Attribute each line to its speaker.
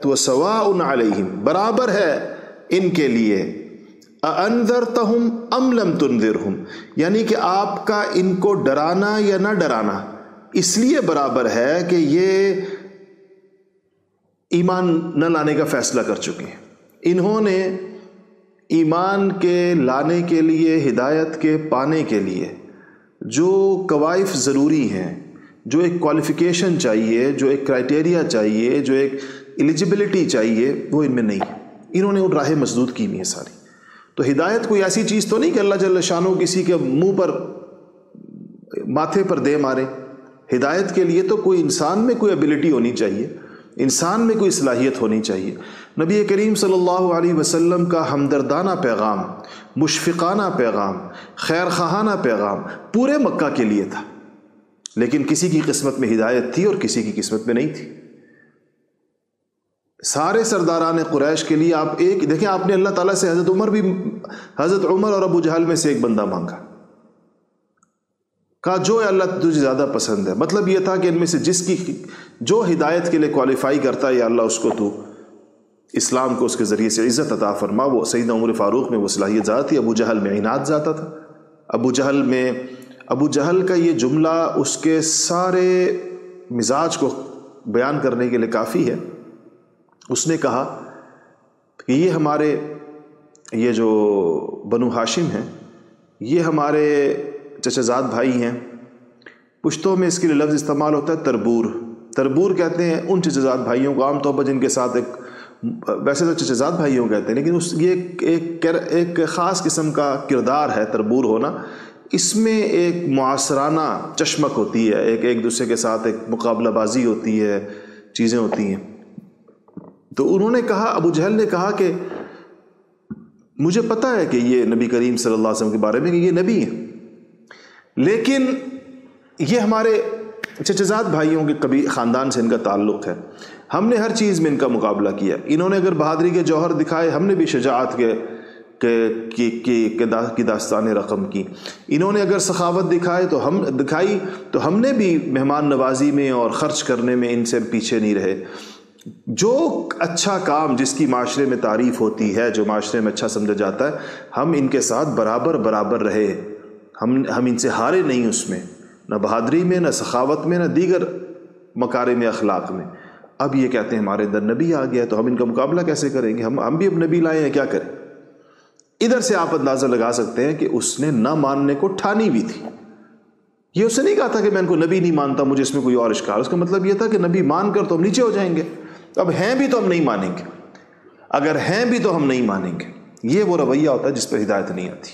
Speaker 1: وَسَوَاءٌ عَلَيْهِمْ، برابر ہے ان کے لیے، أَأَنذَرْتَهُمْ أَمْ لَمْ تُنذِرْهُمْ، یعنی کہ آپ کا ان کو ڈرانا یا نہ ڈرانا اس لیے برابر ہے کہ یہ ایمان نہ لانے کا فیصلہ کر چکے ہیں۔ انہوں نے ایمان کے لانے کے لیے، ہدایت کے پانے کے لیے جو کوائف ضروری ہیں، جو ایک کوالیفیکیشن چاہیے، جو ایک کرائٹیریا چاہیے، جو ایک ایلیجبلٹی چاہیے، وہ ان میں نہیں ہے۔ انہوں نے ان راہیں مسدود کی ہوئی ہیں ساری۔ تو ہدایت کوئی ایسی چیز تو نہیں کہ اللہ جل شانہ کسی کے منہ پر، ماتھے پر دے مارے۔ ہدایت کے لیے تو کوئی انسان میں کوئی ایبلٹی ہونی چاہیے، انسان میں کوئی صلاحیت ہونی چاہیے۔ نبی کریم صلی اللہ علیہ وسلم کا ہمدردانہ پیغام، مشفقانہ پیغام، خیر خواہانہ پیغام پورے مکہ کے لیے تھا، لیکن کسی کی قسمت میں ہدایت تھی اور کسی کی قسمت میں نہیں تھی۔ سارے سرداران قریش کے لیے آپ ایک دیکھیں، آپ نے اللہ تعالیٰ سے حضرت عمر اور ابو جہل میں سے ایک بندہ مانگا، کہا جو اللہ تجھے زیادہ پسند ہے۔ مطلب یہ تھا کہ ان میں سے جس کی جو ہدایت کے لیے کوالیفائی کرتا ہے، یا اللہ اس کو تو اسلام کو اس کے ذریعے سے عزت عطا فرما۔ وہ سیدنا عمر فاروق میں وہ صلاحیت زیادہ تھی، ابو جہل میں عناد زیادہ تھا۔ ابو جہل کا یہ جملہ اس کے سارے مزاج کو بیان کرنے کے لیے کافی ہے۔ اس نے کہا کہ یہ جو بنو ہاشم ہیں، یہ ہمارے چچا زاد بھائی ہیں۔ پشتوں میں اس کے لیے لفظ استعمال ہوتا ہے تربور۔ تربور کہتے ہیں ان چچا زاد بھائیوں کو، عام طور پر جن کے ساتھ ویسے تو چچا زاد بھائیوں کہتے ہیں، لیکن یہ ایک خاص قسم کا کردار ہے تربور ہونا۔ اس میں ایک معاصرانہ چشمک ہوتی ہے، ایک دوسرے کے ساتھ ایک مقابلہ بازی ہوتی ہے، چیزیں ہوتی ہیں۔ تو انہوں نے کہا، ابو جہل نے کہا کہ مجھے پتہ ہے کہ یہ نبی کریم صلی اللہ علیہ وسلم کے بارے میں کہ یہ نبی ہیں، لیکن یہ ہمارے چچزاد بھائیوں کے کبھی خاندان سے ان کا تعلق ہے، ہم نے ہر چیز میں ان کا مقابلہ کیا۔ انہوں نے اگر بہادری کے جوہر دکھائے، ہم نے بھی شجاعت کی داستان رقم کی۔ انہوں نے اگر سخاوت دکھائی تو ہم نے بھی مہمان نوازی میں اور خرچ کرنے میں ان سے پیچھے نہیں رہے۔ جو اچھا کام جس کی معاشرے میں تعریف ہوتی ہے، جو معاشرے میں اچھا سمجھا جاتا ہے، ہم ان کے ساتھ برابر رہے، ہم ان سے ہارے نہیں، اس میں نہ بہادری میں، نہ سخاوت میں، نہ دیگر مکارم اخلاق میں۔ اب یہ کہتے ہیں ہمارے اندر نبی آ گیا تو ہم ان کا مقابلہ کیسے کریں گے؟ ہم بھی اب نبی لائے ہیں، کیا کریں؟ ادھر سے آپ اندازہ لگا سکتے ہیں کہ اس نے نہ ماننے کو ٹھانی بھی تھی۔ یہ اس نے نہیں کہا تھا کہ میں ان کو نبی نہیں مانتا، مجھے اس میں کوئی اور اشکال۔ اس کا مطلب یہ تھا کہ نبی مان کر تو ہم نیچے ہو جائیں گے، اب ہیں بھی تو ہم نہیں مانیں گے، اگر ہیں بھی تو ہم نہیں مانیں گے۔ یہ وہ رویہ ہوتا ہے جس پر ہدایت نہیں آتی۔